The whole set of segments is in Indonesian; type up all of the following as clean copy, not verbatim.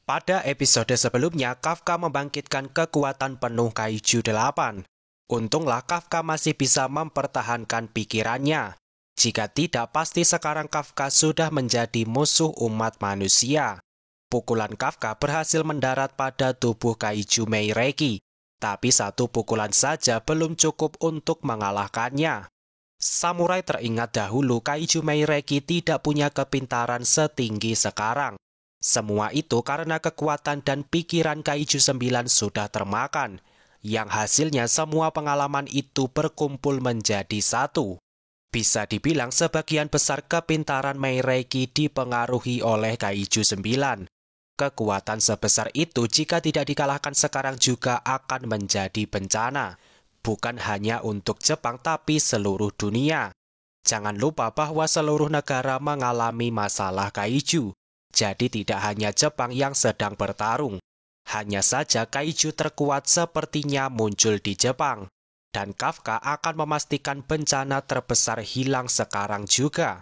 Pada episode sebelumnya, Kafka membangkitkan kekuatan penuh Kaiju 8. Untunglah Kafka masih bisa mempertahankan pikirannya. Jika tidak, pasti sekarang Kafka sudah menjadi musuh umat manusia. Pukulan Kafka berhasil mendarat pada tubuh Kaiju Meireki, tapi satu pukulan saja belum cukup untuk mengalahkannya. Samurai teringat dahulu Kaiju Meireki tidak punya kepintaran setinggi sekarang. Semua itu karena kekuatan dan pikiran Kaiju 9 sudah termakan, yang hasilnya semua pengalaman itu berkumpul menjadi satu. Bisa dibilang sebagian besar kepintaran Meireki dipengaruhi oleh Kaiju 9. Kekuatan sebesar itu jika tidak dikalahkan sekarang juga akan menjadi bencana. Bukan hanya untuk Jepang tapi seluruh dunia. Jangan lupa bahwa seluruh negara mengalami masalah Kaiju. Jadi tidak hanya Jepang yang sedang bertarung. Hanya saja Kaiju terkuat sepertinya muncul di Jepang. Dan Kafka akan memastikan bencana terbesar hilang sekarang juga.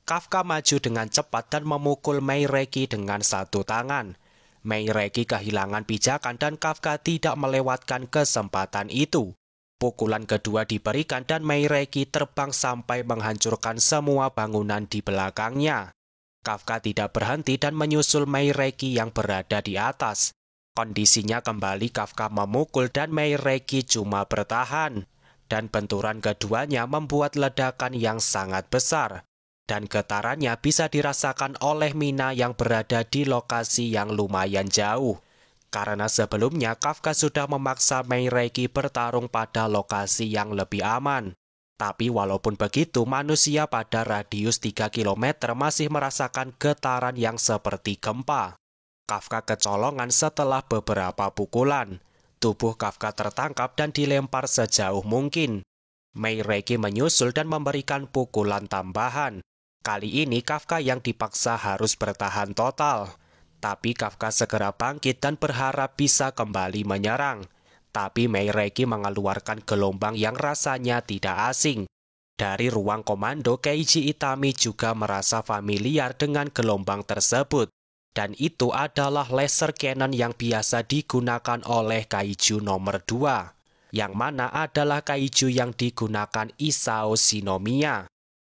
Kafka maju dengan cepat dan memukul Meireki dengan satu tangan. Meireki kehilangan pijakan dan Kafka tidak melewatkan kesempatan itu. Pukulan kedua diberikan dan Meireki terbang sampai menghancurkan semua bangunan di belakangnya. Kafka tidak berhenti dan menyusul Meireki yang berada di atas. Kondisinya kembali Kafka memukul dan Meireki cuma bertahan. Dan benturan keduanya membuat ledakan yang sangat besar. Dan getarannya bisa dirasakan oleh Mina yang berada di lokasi yang lumayan jauh. Karena sebelumnya Kafka sudah memaksa Meireki bertarung pada lokasi yang lebih aman. Tapi walaupun begitu, manusia pada radius 3 km masih merasakan getaran yang seperti gempa. Kafka kecolongan setelah beberapa pukulan. Tubuh Kafka tertangkap dan dilempar sejauh mungkin. Meireki menyusul dan memberikan pukulan tambahan. Kali ini Kafka yang dipaksa harus bertahan total. Tapi Kafka segera bangkit dan berharap bisa kembali menyerang. Tapi Meireki mengeluarkan gelombang yang rasanya tidak asing. Dari ruang komando, Keiji Itami juga merasa familiar dengan gelombang tersebut. Dan itu adalah laser cannon yang biasa digunakan oleh Kaiju nomor 2. Yang mana adalah Kaiju yang digunakan Isao Shinomiya.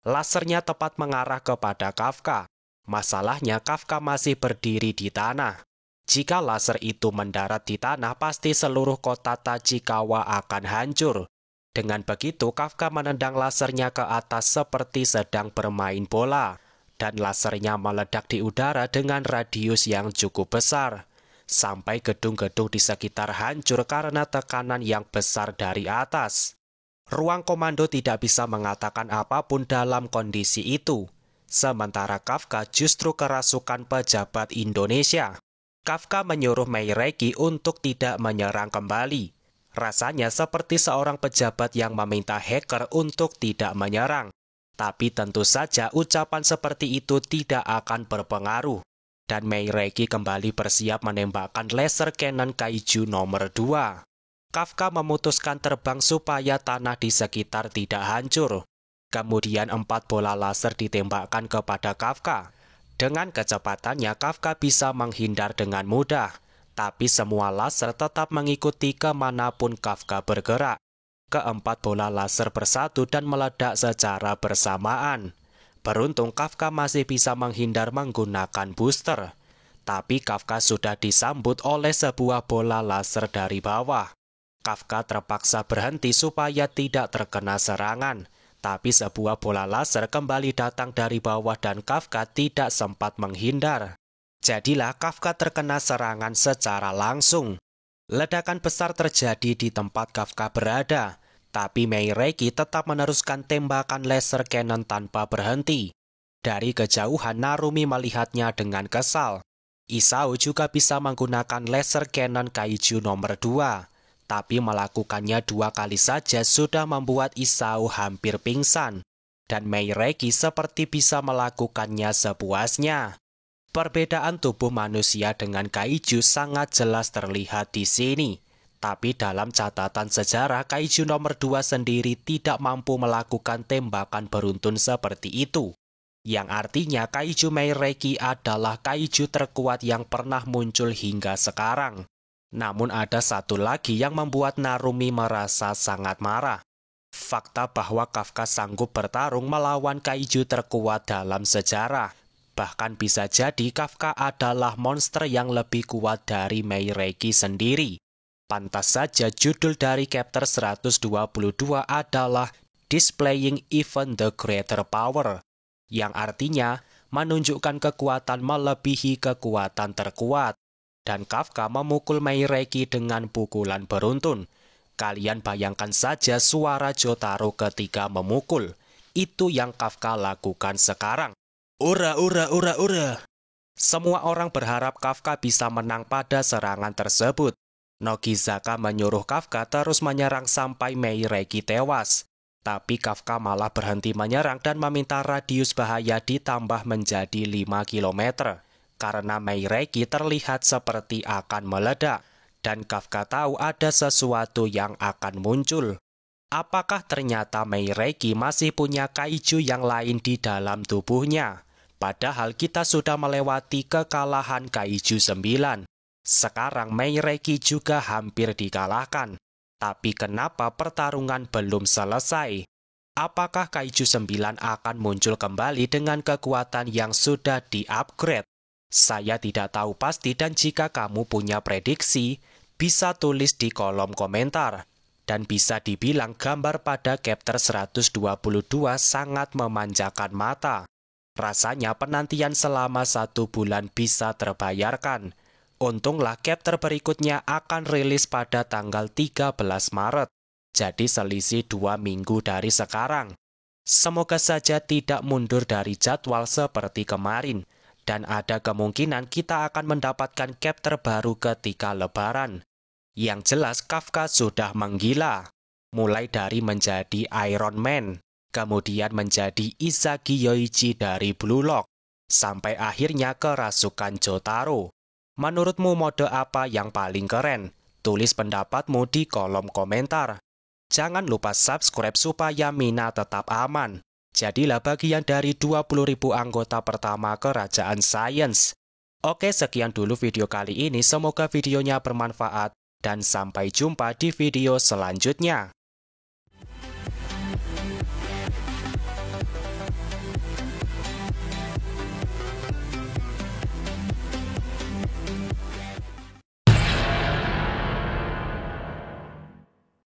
Lasernya tepat mengarah kepada Kafka. Masalahnya Kafka masih berdiri di tanah. Jika laser itu mendarat di tanah, pasti seluruh kota Tachikawa akan hancur. Dengan begitu, Kafka menendang lasernya ke atas seperti sedang bermain bola. Dan lasernya meledak di udara dengan radius yang cukup besar. Sampai gedung-gedung di sekitar hancur karena tekanan yang besar dari atas. Ruang komando tidak bisa mengatakan apapun dalam kondisi itu. Sementara Kafka justru kerasukan pejabat Indonesia. Kafka menyuruh Meireki untuk tidak menyerang kembali. Rasanya seperti seorang pejabat yang meminta hacker untuk tidak menyerang. Tapi tentu saja ucapan seperti itu tidak akan berpengaruh. Dan Meireki kembali bersiap menembakkan laser cannon Kaiju nomor 2. Kafka memutuskan terbang supaya tanah di sekitar tidak hancur. Kemudian 4 bola laser ditembakkan kepada Kafka. Dengan kecepatannya, Kafka bisa menghindar dengan mudah. Tapi semua laser tetap mengikuti kemanapun Kafka bergerak. Keempat bola laser bersatu dan meledak secara bersamaan. Beruntung Kafka masih bisa menghindar menggunakan booster. Tapi Kafka sudah disambut oleh sebuah bola laser dari bawah. Kafka terpaksa berhenti supaya tidak terkena serangan. Tapi sebuah bola laser kembali datang dari bawah dan Kafka tidak sempat menghindar. Jadilah Kafka terkena serangan secara langsung. Ledakan besar terjadi di tempat Kafka berada. Tapi Meireki tetap meneruskan tembakan laser cannon tanpa berhenti. Dari kejauhan Narumi melihatnya dengan kesal. Isao juga bisa menggunakan laser cannon Kaiju nomor 2. Tapi melakukannya 2 kali saja sudah membuat Isao hampir pingsan. Dan Meireki seperti bisa melakukannya sepuasnya. Perbedaan tubuh manusia dengan Kaiju sangat jelas terlihat di sini. Tapi dalam catatan sejarah, Kaiju nomor 2 sendiri tidak mampu melakukan tembakan beruntun seperti itu. yang artinya kaiju Meireki adalah kaiju terkuat yang pernah muncul hingga sekarang. Namun ada satu lagi yang membuat Narumi merasa sangat marah. Fakta bahwa Kafka sanggup bertarung melawan kaiju terkuat dalam sejarah. Bahkan bisa jadi Kafka adalah monster yang lebih kuat dari Meireki sendiri. Pantas saja judul dari chapter 122 adalah Displaying Even the Greater Power, yang artinya menunjukkan kekuatan melebihi kekuatan terkuat. Dan Kafka memukul Meireki dengan pukulan beruntun. Kalian bayangkan saja suara Jotaro ketika memukul. Itu yang Kafka lakukan sekarang. Ura, ura, ura, ura. Semua orang berharap Kafka bisa menang pada serangan tersebut. Nogizaka menyuruh Kafka terus menyerang sampai Meireki tewas. Tapi Kafka malah berhenti menyerang dan meminta radius bahaya ditambah menjadi 5 km. Karena Meireki terlihat seperti akan meledak, dan Kafka tahu ada sesuatu yang akan muncul. Apakah ternyata Meireki masih punya kaiju yang lain di dalam tubuhnya? Padahal kita sudah melewati kekalahan kaiju 9. Sekarang Meireki juga hampir dikalahkan. Tapi kenapa pertarungan belum selesai? Apakah kaiju 9 akan muncul kembali dengan kekuatan yang sudah di-upgrade? Saya tidak tahu pasti dan jika kamu punya prediksi, bisa tulis di kolom komentar. Dan bisa dibilang gambar pada chapter 122 sangat memanjakan mata. Rasanya penantian selama 1 bulan bisa terbayarkan. Untunglah chapter berikutnya akan rilis pada tanggal 13 Maret. Jadi selisih 2 minggu dari sekarang. Semoga saja tidak mundur dari jadwal seperti kemarin. Dan ada kemungkinan kita akan mendapatkan chapter baru ketika Lebaran. Yang jelas Kafka sudah menggila. Mulai dari menjadi Iron Man, kemudian menjadi Izagi Yoichi dari Blue Lock, sampai akhirnya kerasukan Jotaro. Menurutmu mode apa yang paling keren? Tulis pendapatmu di kolom komentar. Jangan lupa subscribe supaya Mina tetap aman. Jadilah bagian dari 20.000 anggota pertama Kerajaan Sains. Oke, sekian dulu video kali ini. Semoga videonya bermanfaat. Dan sampai jumpa di video selanjutnya.